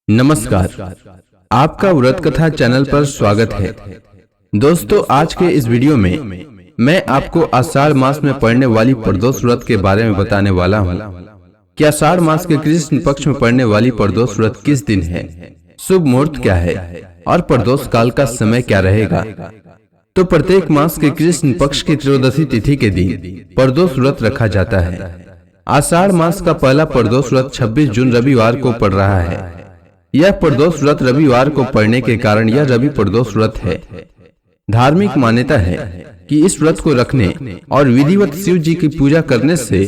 नमस्कार। आपका व्रत कथा चैनल पर स्वागत है। दोस्तों, आज के इस वीडियो में मैं आपको आषाढ़ मास में पड़ने वाली प्रदोष व्रत के बारे में बताने वाला हूँ कि आषाढ़ मास के कृष्ण पक्ष में पड़ने वाली प्रदोष व्रत किस दिन है, शुभ मुहूर्त क्या है और प्रदोष काल का समय क्या रहेगा। तो प्रत्येक मास के कृष्ण पक्ष की त्रयोदशी तिथि के दिन प्रदोष व्रत रखा जाता है। आषाढ़ मास का पहला प्रदोष व्रत 26 जून रविवार को पड़ रहा है। यह प्रदोष व्रत रविवार को पड़ने के कारण यह रवि प्रदोष व्रत है। धार्मिक मान्यता है कि इस व्रत को रखने और विधिवत शिव जी की पूजा करने से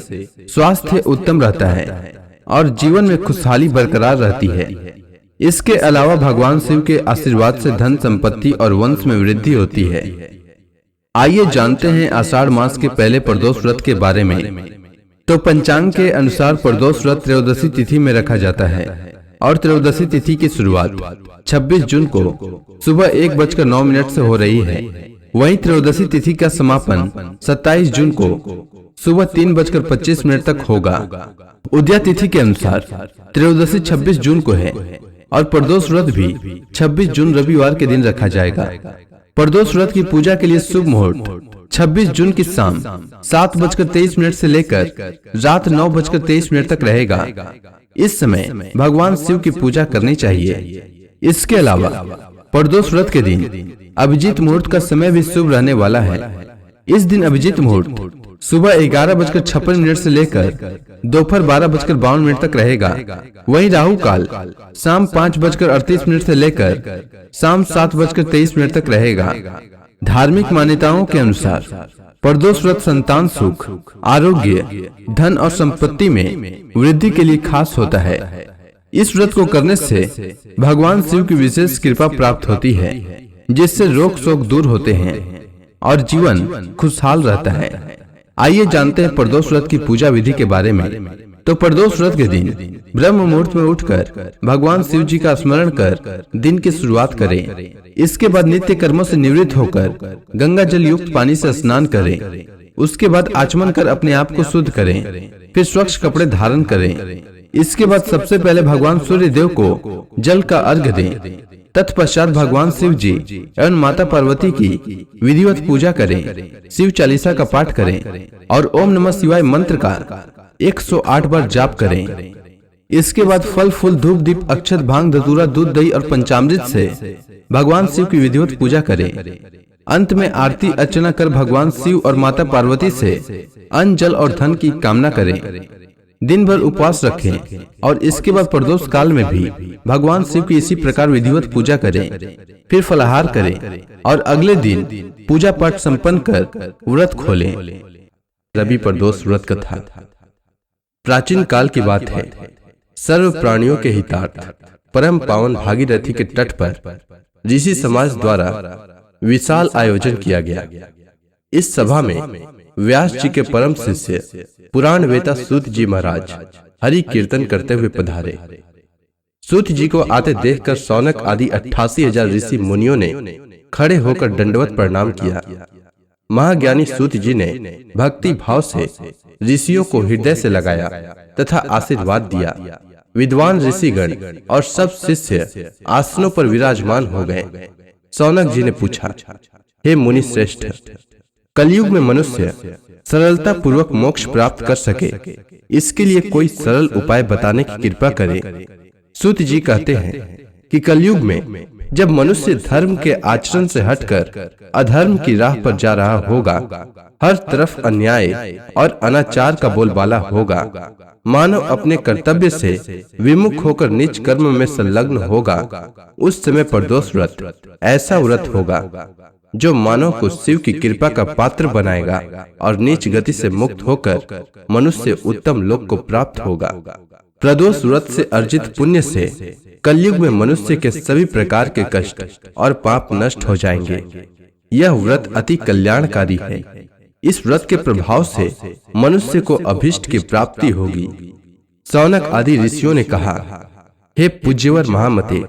स्वास्थ्य उत्तम रहता है और जीवन में खुशहाली बरकरार रहती है। इसके अलावा भगवान शिव के आशीर्वाद से धन संपत्ति और वंश में वृद्धि होती है। आइए जानते हैं आषाढ़ मास के पहले प्रदोष व्रत के बारे में। तो पंचांग के अनुसार प्रदोष व्रत त्रयोदशी तिथि में रखा जाता है और त्रयोदशी तिथि की शुरुआत 26 जून को सुबह 1:09 से हो रही है। वहीं त्रयोदशी तिथि का समापन 27 जून को सुबह 3:25 तक होगा। उदया तिथि के अनुसार त्रयोदशी 26 जून को है और प्रदोष व्रत भी 26 जून रविवार के दिन रखा जाएगा। प्रदोष व्रत की पूजा के लिए शुभ मुहूर्त 26 जून की शाम 7:23 से लेकर रात 9:23 तक रहेगा। इस समय भगवान शिव की पूजा करनी चाहिए। इसके अलावा प्रदोष व्रत के दिन अभिजीत मुहूर्त का समय भी शुभ रहने वाला है। इस दिन अभिजीत मुहूर्त सुबह 11:56 से लेकर दोपहर 12:52 तक रहेगा। वहीं राहु काल शाम 5:38 से लेकर शाम 7:23 तक रहेगा। धार्मिक मान्यताओं के अनुसार प्रदोष व्रत संतान सुख, आरोग्य, धन और संपत्ति में वृद्धि के लिए खास होता है। इस व्रत को करने से भगवान शिव की विशेष कृपा प्राप्त होती है, जिससे रोग शोक दूर होते हैं और जीवन खुशहाल रहता है। आइए जानते हैं प्रदोष व्रत की पूजा विधि के बारे में। तो प्रदोष व्रत के दिन ब्रह्म मुहूर्त में उठकर भगवान शिव जी का स्मरण कर दिन की शुरुआत करें। इसके बाद नित्य कर्मों से निवृत्त होकर गंगा जल युक्त पानी से स्नान करें। उसके बाद आचमन कर अपने आप को शुद्ध करें, फिर स्वच्छ कपड़े धारण करें। इसके बाद सबसे पहले भगवान सूर्य देव को जल का अर्घ्य दें। तत्पश्चात भगवान शिव जी एवं माता पार्वती की विधिवत पूजा करें, शिव चालीसा का पाठ करें और ओम नमः शिवाय मंत्र का 108 बार जाप करें। इसके बाद फल फूल धूप दीप अक्षत भांग धतूरा दूध दही और पंचामृत से भगवान शिव की विधिवत पूजा करें। अंत में आरती अर्चना कर भगवान शिव और माता पार्वती से अन्न जल और धन की कामना करें। दिन भर उपवास रखें और इसके बाद प्रदोष काल में भी भगवान शिव की इसी प्रकार विधिवत पूजा करें। फिर फलाहार करें और अगले दिन पूजा पाठ संपन्न कर व्रत खोलें। रवि प्रदोष व्रत कथा प्राचीन काल की बात है। सर्व प्राणियों के हितार्थ परम पावन भागीरथी के तट पर ऋषि समाज द्वारा विशाल आयोजन किया गया। इस सभा में व्यास जी के परम शिष्य पुराण वेता सूत जी महाराज हरि कीर्तन करते हुए पधारे। सूत जी को आते देखकर सौनक आदि 88,000 ऋषि मुनियों ने खड़े होकर दंडवत प्रणाम किया। महाज्ञानी सूत जी ने भक्ति भाव से ऋषियों को हृदय से लगाया तथा आशीर्वाद दिया। विद्वान ऋषिगण और सब शिष्य आसनों पर विराजमान हो गए। सौनक जी ने पूछा, हे मुनि श्रेष्ठ, कलयुग में मनुष्य सरलता पूर्वक मोक्ष प्राप्त कर सके, इसके लिए कोई सरल उपाय बताने की कृपा करें। सूत जी कहते हैं कि कलयुग में जब मनुष्य धर्म के आचरण से हटकर अधर्म की राह पर जा रहा होगा, हर तरफ अन्याय और अनाचार का बोलबाला होगा, मानव अपने कर्तव्य से विमुख होकर नीच कर्म में संलग्न होगा, उस समय प्रदोष व्रत ऐसा व्रत होगा जो मानव को शिव की कृपा का पात्र बनाएगा और नीच गति से मुक्त होकर मनुष्य उत्तम लोक को प्राप्त होगा। प्रदोष व्रत से अर्जित पुण्य से कलयुग में मनुष्य के सभी प्रकार के कष्ट और पाप नष्ट हो जाएंगे। यह व्रत अति कल्याणकारी है। इस व्रत के प्रभाव से मनुष्य को अभीष्ट की प्राप्ति होगी। सौनक आदि ऋषियों ने कहा, हे पूज्यवर महामते,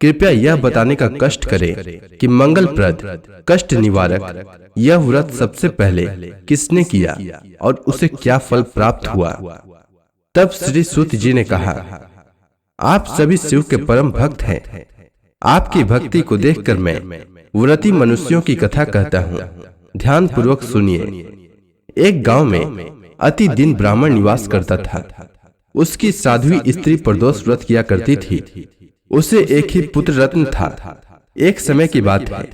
कृपया यह बताने का कष्ट करें कि मंगलप्रद कष्ट निवारक यह व्रत सबसे पहले किसने किया और उसे क्या फल प्राप्त हुआ। तब श्री सूत जी ने कहा, आप सभी शिव के परम भक्त हैं। आपकी भक्ति को देखकर मैं व्रती मनुष्यों की कथा कहता हूँ। ध्यान पूर्वक सुनिए। एक गांव में अति दीन ब्राह्मण निवास करता था। उसकी साध्वी स्त्री प्रदोष व्रत किया करती थी। उसे एक ही पुत्र रत्न था। एक समय की बात है,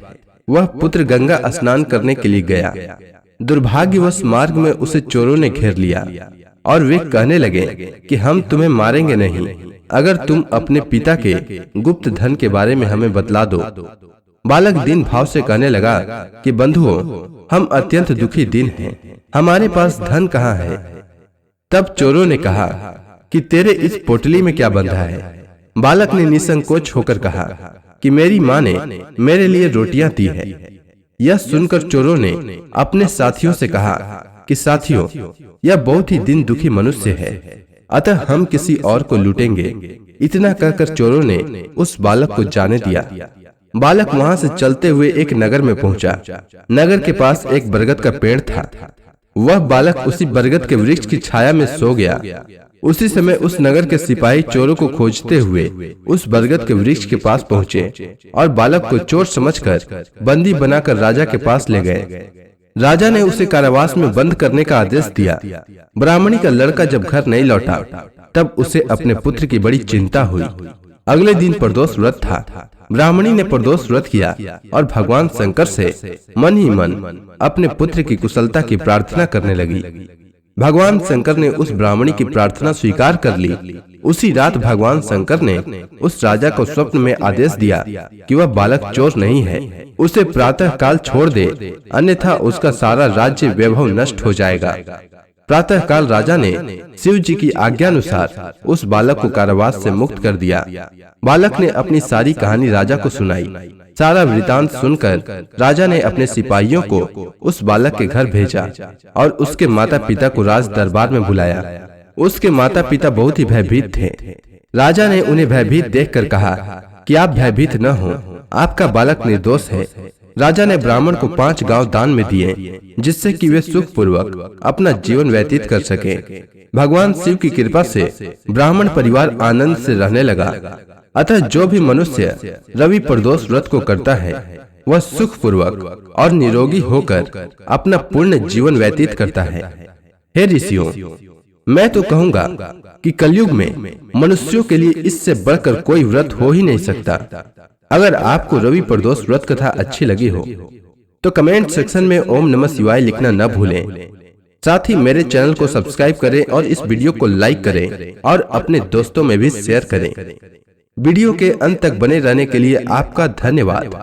वह पुत्र गंगा स्नान करने के लिए गया। दुर्भाग्यवश मार्ग में उसे चोरों ने घेर लिया और वे कहने लगे कि हम तुम्हें मारेंगे नहीं अगर तुम अपने पिता के गुप्त धन के बारे में हमें बतला दो। बालक दीन भाव से कहने लगा कि बंधुओं, हम अत्यंत दुखी दिन हैं, हमारे पास धन कहाँ है। तब चोरों ने कहा कि तेरे इस पोटली में क्या बंधा है। बालक ने निसंकोच होकर कहा कि मेरी माँ ने मेरे लिए रोटियां दी है। यह सुनकर चोरों ने अपने साथियों से कहा कि साथियों, यह बहुत ही दीन दुखी मनुष्य है, अतः हम किसी और को लूटेंगे। इतना कहकर चोरों ने उस बालक को जाने दिया। बालक वहां से चलते हुए एक नगर में पहुंचा। नगर के पास एक बरगद का पेड़ था। वह बालक उसी बरगद के वृक्ष की छाया में सो गया। उसी समय उस नगर के सिपाही चोरों को खोजते हुए उस बरगद के वृक्ष के पास पहुंचे और बालक को चोर समझकर बंदी बनाकर राजा के पास ले गए। राजा ने उसे कारावास में बंद करने का आदेश दिया। ब्राह्मणी का लड़का जब घर नहीं लौटा तब उसे अपने पुत्र की बड़ी चिंता हुई। अगले दिन प्रदोष व्रत था। ब्राह्मणी ने प्रदोष व्रत किया और भगवान शंकर से मन ही मन अपने पुत्र की कुशलता की प्रार्थना करने लगी। भगवान शंकर ने उस ब्राह्मणी की प्रार्थना स्वीकार कर ली। उसी रात भगवान शंकर ने उस राजा को स्वप्न में आदेश दिया कि वह बालक चोर नहीं है, उसे प्रातः काल छोड़ दे, अन्यथा उसका सारा राज्य वैभव नष्ट हो जाएगा। प्रातः काल राजा ने शिव जी की आज्ञानुसार उस बालक को कारावास से मुक्त कर दिया। बालक ने अपनी सारी कहानी राजा को सुनाई। सारा वृतांत सुनकर राजा ने अपने सिपाहियों को उस बालक के घर भेजा और उसके माता पिता को राज दरबार में बुलाया। उसके माता पिता बहुत ही भयभीत थे। राजा ने उन्हें भयभीत देखकर कहा कि आप भयभीत न हो, आपका बालक निर्दोष है। राजा ने ब्राह्मण को 5 गांव दान में दिए, जिससे कि वे सुख पूर्वक अपना जीवन व्यतीत कर सके। भगवान शिव की कृपा से ब्राह्मण परिवार आनंद से रहने लगा। अतः जो भी मनुष्य रवि प्रदोष व्रत को करता है वह सुख पूर्वक और निरोगी होकर अपना पूर्ण जीवन व्यतीत करता है। हे ऋषियों, मैं तो कहूँगा कि कलयुग में मनुष्यों के लिए इससे बढ़कर कोई व्रत हो ही नहीं सकता। अगर आपको रवि प्रदोष व्रत कथा अच्छी लगी हो तो कमेंट सेक्शन में ओम नमः शिवाय लिखना न भूलें। साथ ही मेरे चैनल को सब्सक्राइब करें और इस वीडियो को लाइक करें और अपने दोस्तों में भी शेयर करें। वीडियो के अंत तक बने रहने के लिए आपका धन्यवाद।